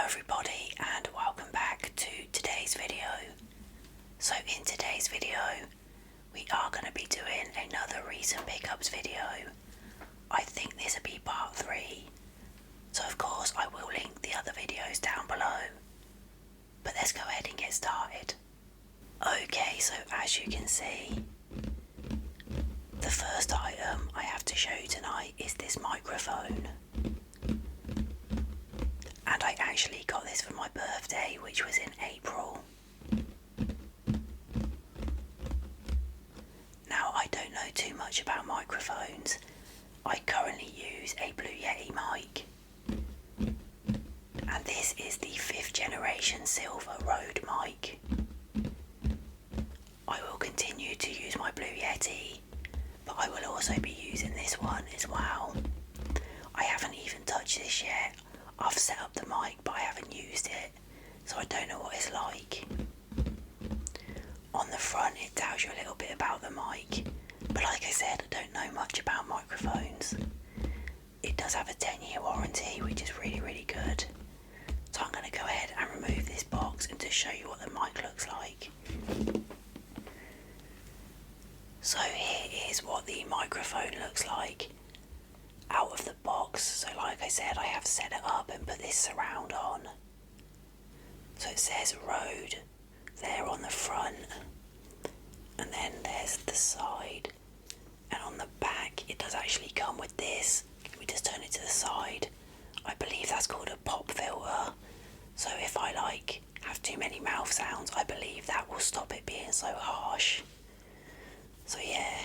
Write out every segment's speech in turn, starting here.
everybody and welcome back to today's video. So in today's video we are going to be doing another recent pickups video. I think this will be part 3. So of course I will link the other videos down below. But let's go ahead and get started. Okay, so as you can see, the first item I have to show you tonight is this microphone. And I actually got this for my birthday, which was in April. Now, I don't know too much about microphones. I currently use a Blue Yeti mic. And this is the 5th generation silver Rode mic. I will continue to use my Blue Yeti, but I will also be using this one as well. I haven't even touched this yet. I've set up the mic, but I haven't used it, so I don't know what it's like. On the front it tells you a little bit about the mic, but like I said, I don't know much about microphones. It does have a 10-year warranty, which is really good. So I'm going to go ahead and remove this box and just show you what the mic looks like. So here is what the microphone looks like out of the box. So like I said, I have set it up and put this surround on. So it says Rode there on the front, and then there's the side, and on the back it does actually come with this. Can we just turn it to the side? I believe that's called a pop filter. So if I have too many mouth sounds, I believe that will stop it being so harsh. So yeah,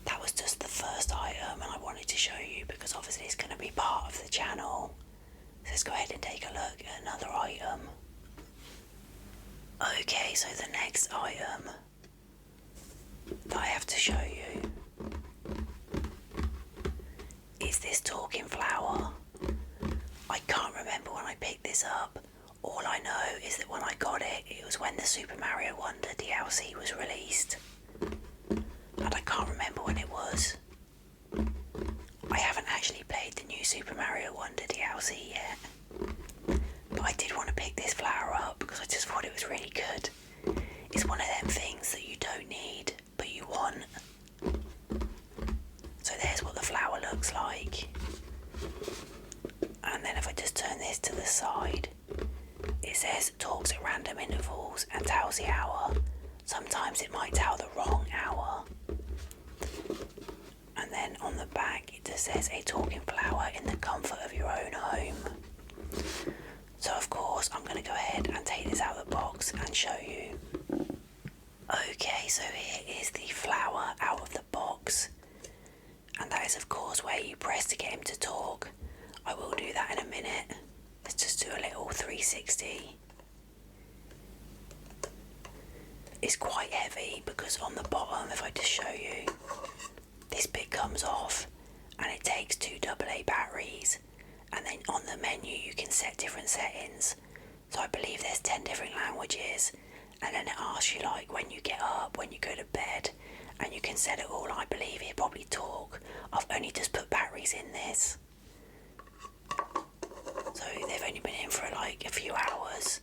that was just the first item, and I wanted to show you because obviously it's going to be part of the channel. So let's go ahead and take a look at another item. Okay, so the next item that I have to show you is this talking flower. I can't remember when I picked this up. All I know is that when I got it, it was when the Super Mario Wonder DLC was released. And I can't remember when it was. I haven't actually played the new Super Mario Wonder DLC yet. But I did want to pick this flower up because I just thought it was really good. It's one of them things that you don't need, but you want. So there's what the flower looks like. And then if I just turn this to the side, it says talks at random intervals and tells the hour. Sometimes it might tell the wrong hour. And then on the back it just says a talking flower in the comfort of your own home. So of course I'm going to go ahead and take this out of the box and show you. Okay, so here is the flower out of the box. And that is of course where you press to get him to talk. I will do that in a minute. Let's just do a little 360. It's quite heavy because on the bottom, if I just show you, this bit comes off and it takes 2 AA batteries, and then on the menu you can set different settings. So I believe there's 10 different languages, and then it asks you when you get up, when you go to bed, and you can set it all. I believe he'll probably talk. I've only just put batteries in this. So they've only been in for a few hours,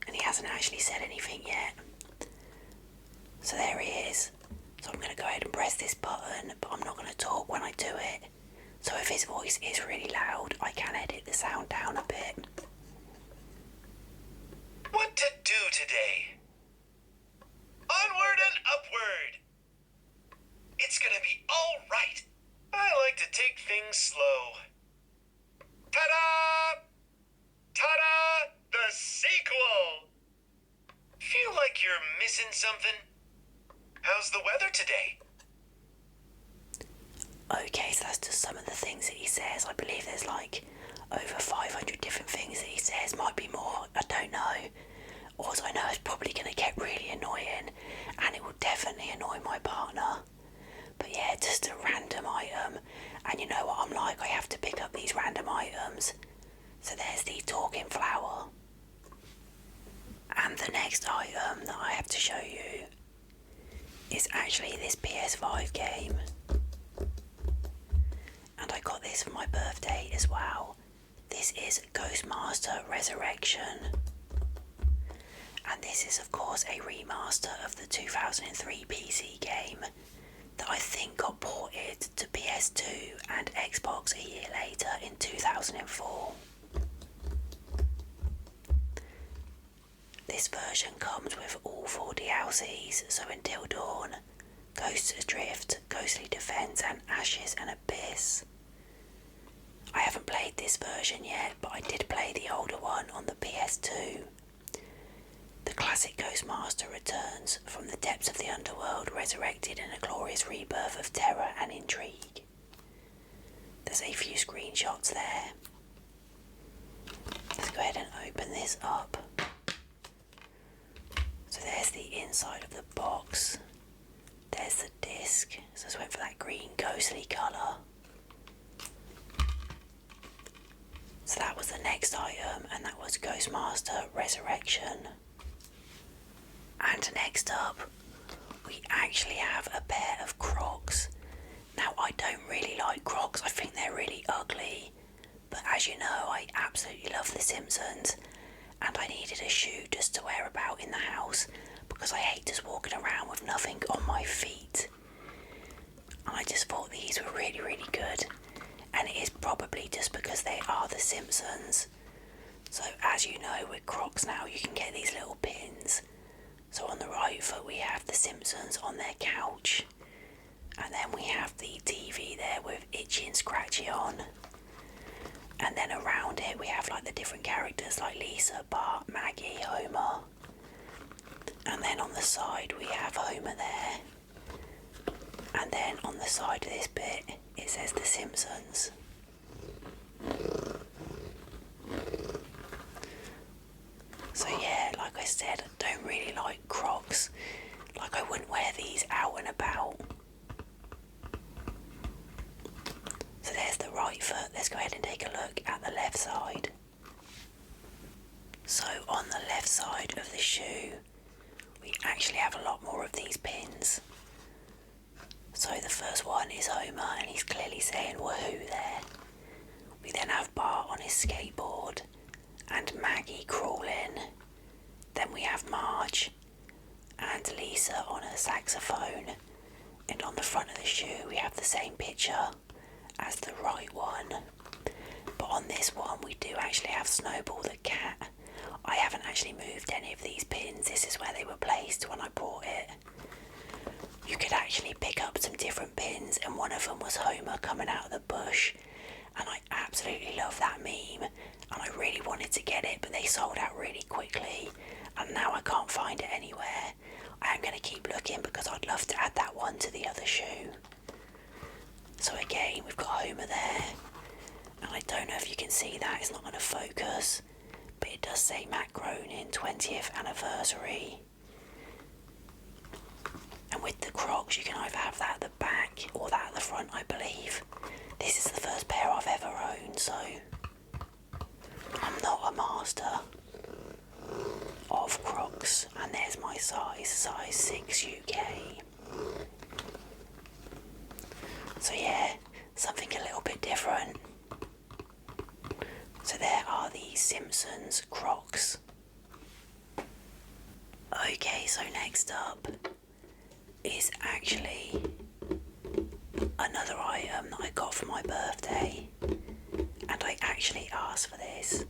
and he hasn't actually said anything yet. So there he is. So I'm going to go ahead and press this button, but I'm not going to talk when I do it. So if his voice is really loud, I can edit the sound down a bit. What to do today? Onward and upward! It's gonna be alright. I like to take things slow. Ta-da! Ta-da! The sequel! Feel like you're missing something? How's the weather today? Okay, so that's just some of the things that he says. I believe there's over 500 different things that he says. Might be more, I don't know. All I know is probably going to get really annoying, and it will definitely annoy my partner. But yeah, just a random item, and you know what I'm like, I have to pick up these random items. So there's the talking flower. And the next item that I have to show you is actually this PS5 game. And I got this for my birthday as well. this is Ghostmaster Resurrection. And this is of course a remaster of the 2003 PC game that I think got ported to PS2 and Xbox a year later in 2004. This version comes with all 4 DLCs, so Until Dawn, Ghosts Adrift, Ghostly Defense and Ashes and Abyss. I haven't played this version yet, but I did play the older one on the PS2. The classic Ghostmaster returns from the depths of the underworld, resurrected in a glorious rebirth of terror and intrigue. There's a few screenshots there. Let's go ahead and open this up. So there's the inside of the box. There's the disc. So I just went for that green ghostly colour. So that was the next item, and that was Ghostmaster Resurrection. And next up, we actually have a pair of Crocs. Now, I don't really like Crocs, I think they're really ugly. But as you know, I absolutely love The Simpsons, and I needed a shoe just to wear about in the house because I hate just walking around with nothing on my feet. And I just thought these were really, really good. And it is probably just because they are The Simpsons. So as you know, with Crocs now you can get these little pins. So on the right foot we have The Simpsons on their couch. And then we have the TV there with Itchy and Scratchy on. And then around it we have like the different characters like Lisa, Bart, Maggie, Homer. And then on the side we have Homer there. And then on the side of this bit it says The Simpsons. So yeah, like I said, I don't really like Crocs. Like I wouldn't wear these out and about. So there's the right foot. Let's go ahead and take a look at the left side. So on the left side of the shoe, we actually have a lot more of these pins. So the first one is Homer, and he's clearly saying woohoo there. We then have Bart on his skateboard, and Maggie crawling. Then we have Marge, and Lisa on her saxophone. And on the front of the shoe we have the same picture as the right one. But on this one we do actually have Snowball the cat. I haven't actually moved any of these pins. This is where they were placed when I bought it. You could actually pick up some different pins, and one of them was Homer coming out of the bush, and I absolutely love that meme, and I really wanted to get it, but they sold out really quickly, and now I can't find it anywhere. I am going to keep looking because I'd love to add that one to the other shoe. So again, we've got Homer there, and I don't know if you can see that, it's not going to focus, but it does say Matt Groening 20th anniversary. And with the Crocs, you can either have that at the back or that at the front, I believe. This is the first pair I've ever owned, so I'm not a master of Crocs. And there's my size 6 UK. So yeah, something a little bit different. So there are the Simpsons Crocs. Okay, so next up is actually another item that I got for my birthday, and I actually asked for this.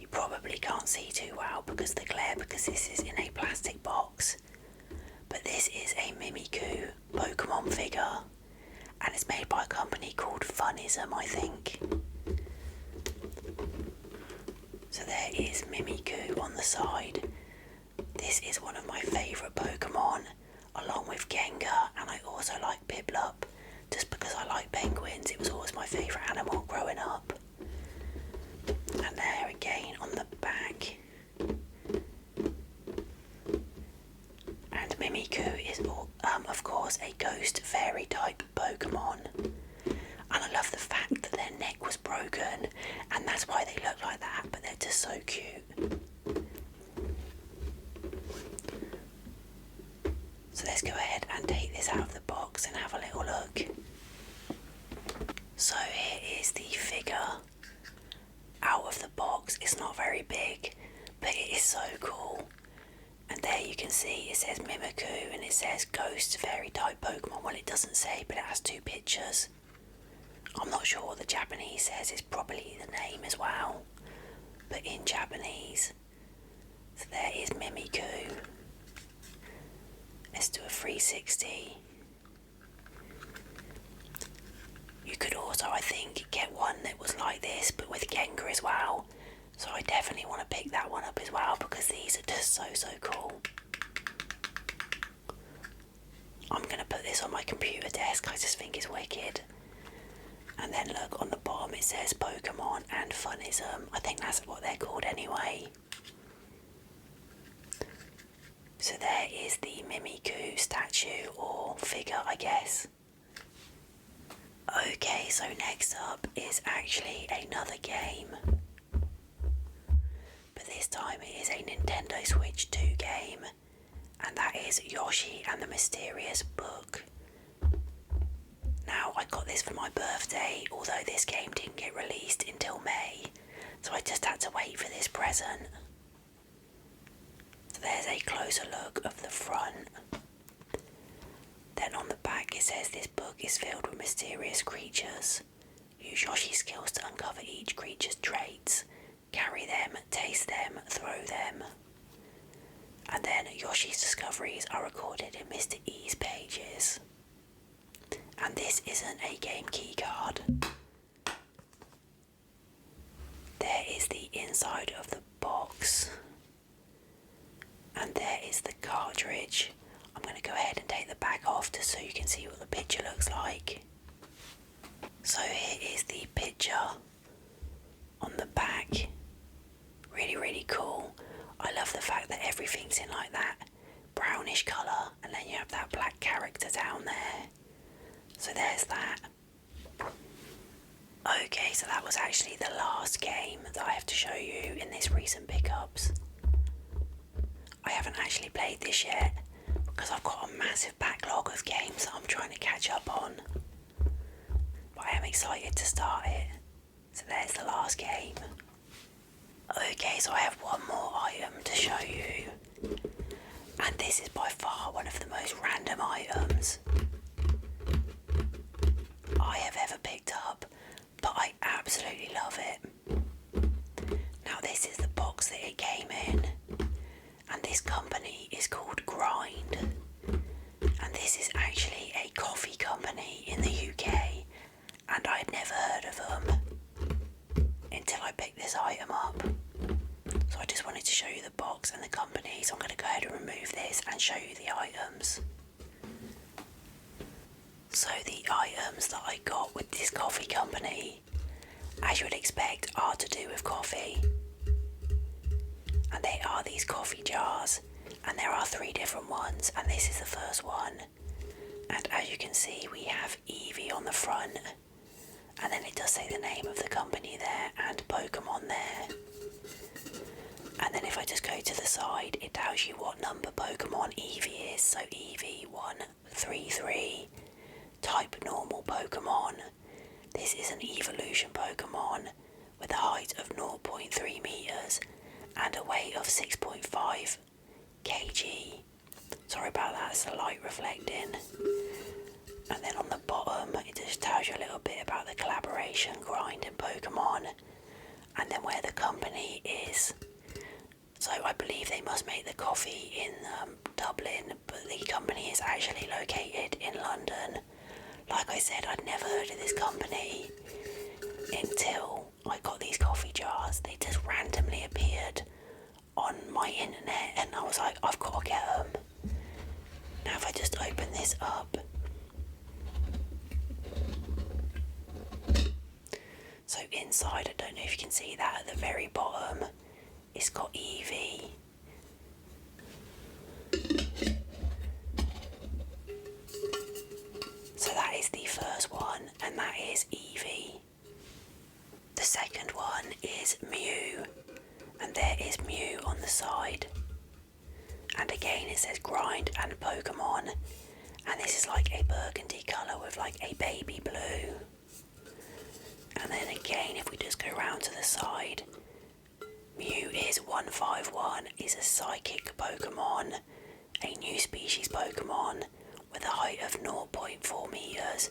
You probably can't see too well because of the glare, because this is in a plastic box, but this is a Mimikyu Pokemon figure, and it's made by a company called Funism, I think. So there is Mimikyu on the side. This is one of my favourite Pokemon, along with Gengar, and I also like Piplup, just because I like penguins. It was always my favourite animal growing up. And there again on the back. And Mimikyu is, of course, a ghost fairy type Pokemon. And I love the fact that their neck was broken, and that's why they look like that, but they're just so cute. So let's go ahead and take this out of the box and have a little look. So here is the figure. very big, but it is so cool. And there you can see it says Mimikyu and it says Ghost Fairy type Pokemon. Well, it doesn't say, but it has 2 pictures. I'm not sure what the Japanese says, it's probably the name as well, but in Japanese. So there is Mimikyu. Let's do a 360. You could also, I think, get one that was like this, but with Gengar as well. So I definitely want to pick that one up as well, because these are just so cool. I'm going to put this on my computer desk, I just think it's wicked. And then look, on the bottom it says Pokemon and Funism. I think that's what they're called anyway. So there is the Mimikyu statue, or figure, I guess. Okay, so next up is actually another game. But this time it is a Nintendo Switch 2 game. And that is Yoshi and the Mysterious Book. Now, I got this for my birthday, although this game didn't get released until May, so I just had to wait for this present. So there's a closer look of the front. Then on the back it says this book is filled with mysterious creatures. Use Yoshi's skills to uncover each creature's traits. Carry them, taste them, throw them. And then Yoshi's discoveries are recorded in Mr. E's pages. And this isn't a game key card. There is the inside of the box. And there is the cartridge. I'm going to go ahead and take the back off just so you can see what the picture looks like. So here is the picture on the back. Really cool. I love the fact that everything's in like that brownish colour, and then you have that black character down there. So there's that. Okay, so that was actually the last game that I have to show you in this recent pickups. I haven't actually played this yet because I've got a massive backlog of games that I'm trying to catch up on. But I am excited to start it. So there's the last game. Okay, so I have one more item to show you. And this is by far one of the most random items I have ever picked up, but I absolutely love it. Now this is the box that it came in, and this company is called Grind, and this is actually a coffee company in the UK, and I had never heard of them until I picked this item up. So I just wanted to show you the box and the company, so I'm going to go ahead and remove this and show you the items. So the items that I got with this coffee company, as you would expect, are to do with coffee. And they are these coffee jars, and there are 3 different ones, and this is the first one. And as you can see, we have Eevee on the front, and then it does say the name of the company there, and Pokemon there. And then if I just go to the side, it tells you what number Pokemon Eevee is, so Eevee 133. Type normal Pokemon. This is an evolution Pokemon with a height of 0.3 meters and a weight of 6.5 kg. Sorry about that, it's the light reflecting. And then on the bottom it just tells you a little bit about the collaboration Grind and Pokemon, and then where the company is. So I believe they must make the coffee in Dublin, but the company is actually located in London. Like I said, I'd never heard of this company until I got these coffee jars. They just randomly appeared on my internet and I was like, I've got to get them. Now if I just open this up. So inside, I don't know if you can see that at the very bottom, it's got Eevee. So that is the first one, and that is Eevee. The second one is Mew, and there is Mew on the side. And again it says Grind and Pokemon, and this is like a burgundy colour with like a baby blue. And then again, if we just go round to the side, Mew is 151, is a psychic Pokemon, a new species Pokemon with a height of 0.4 meters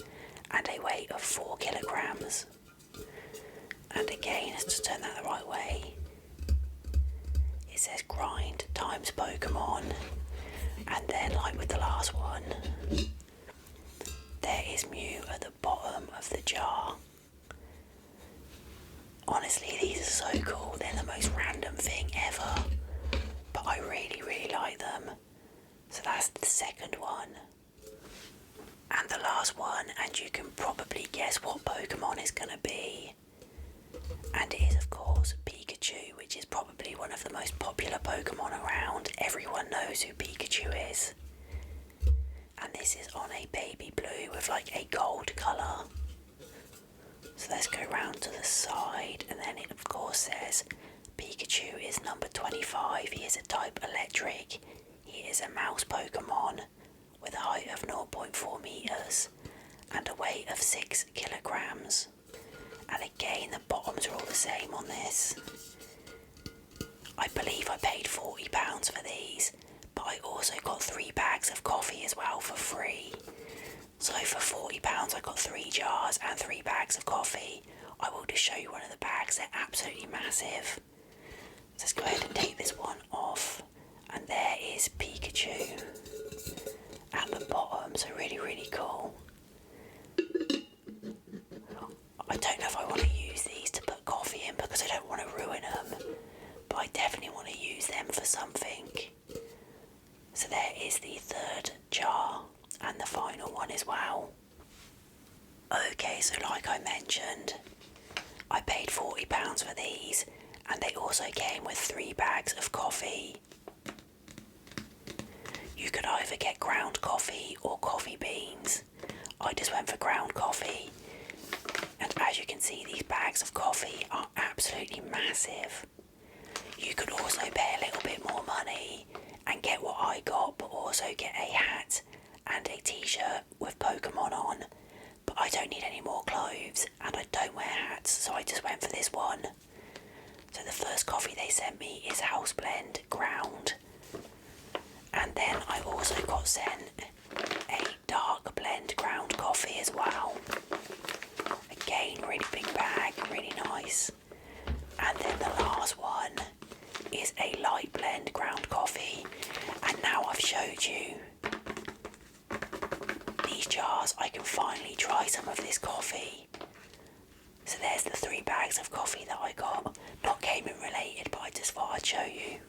and a weight of 4 kilograms. And again, let's just turn that the right way. It says grind times Pokemon, and then like with the last one, there is Mew at the bottom of the jar. Honestly, these are so cool. They're the most random thing ever, but I really, really like them. So that's the second one. And the last one, and you can probably guess what Pokemon is going to be. And it is, of course, Pikachu, which is probably one of the most popular Pokemon around. Everyone knows who Pikachu is. And this is on a baby blue with like a gold colour. So let's go round to the side, and then it of course says Pikachu is number 25. He is a type electric. He is a mouse Pokemon with a height of 0.4 meters and a weight of 6 kilograms. And again, the bottoms are all the same on this. I believe I paid £40 for these, but I also got 3 bags of coffee as well for free. So for £40 I got 3 jars and 3 bags of coffee. I will just show you one of the bags, they're absolutely massive. So let's go ahead and take this one off. And there is Pikachu at the bottom, so really, really cool. I don't know if I want to use these to put coffee in because I don't want to ruin them, but I definitely want to use them for something. So there is the third jar and the final one as well. Okay, so like I mentioned, I paid £40 for these, and they also came with 3 bags of coffee. You could either get ground coffee or coffee beans. I just went for ground coffee. And as you can see, these bags of coffee are absolutely massive. You could also pay a little bit more money and get what I got, but also get a hat and a t-shirt with Pokemon on. But I don't need any more clothes, and I don't wear hats, so I just went for this one. So the first coffee they sent me is House Blend Ground. And then I also got sent a dark blend ground coffee as well. Again, really big bag, really nice. And then the last one is a light blend ground coffee. And now I've showed you these jars, I can finally try some of this coffee. So there's the 3 bags of coffee that I got. Not gaming related, but I just thought I'd show you.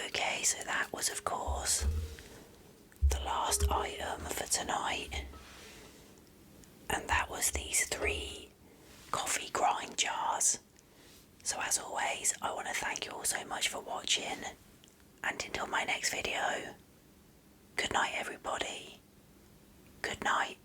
Okay, so that was of course the last item for tonight. And that was these 3 coffee grind jars. So as always, I want to thank you all so much for watching. And until my next video, good night everybody. Good night.